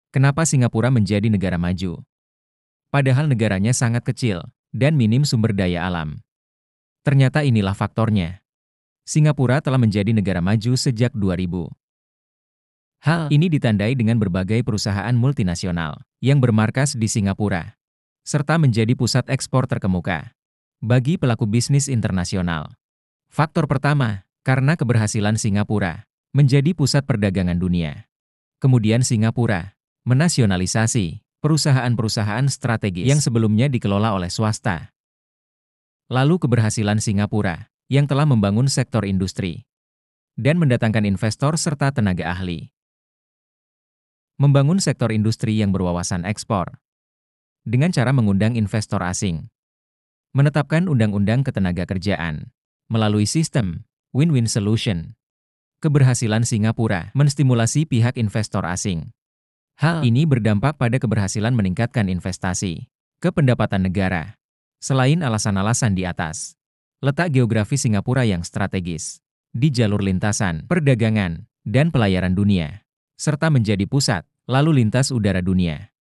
Kenapa Singapura menjadi negara maju? Padahal negaranya sangat kecil dan minim sumber daya alam. Ternyata inilah faktornya. Singapura telah menjadi negara maju sejak 2000. Hal ini ditandai dengan berbagai perusahaan multinasional yang bermarkas di Singapura, serta menjadi pusat ekspor terkemuka bagi pelaku bisnis internasional. Faktor pertama, karena keberhasilan Singapura menjadi pusat perdagangan dunia. Kemudian Singapura menasionalisasi perusahaan-perusahaan strategis yang sebelumnya dikelola oleh swasta. Lalu keberhasilan Singapura yang telah membangun sektor industri dan mendatangkan investor serta tenaga ahli. Membangun sektor industri yang berwawasan ekspor dengan cara mengundang investor asing. Menetapkan undang-undang ketenagakerjaan melalui sistem win-win solution. Keberhasilan Singapura menstimulasi pihak investor asing. Hal ini berdampak pada keberhasilan meningkatkan investasi ke pendapatan negara. Selain alasan-alasan di atas, letak geografi Singapura yang strategis di jalur lintasan, perdagangan, dan pelayaran dunia, serta menjadi pusat lalu lintas udara dunia.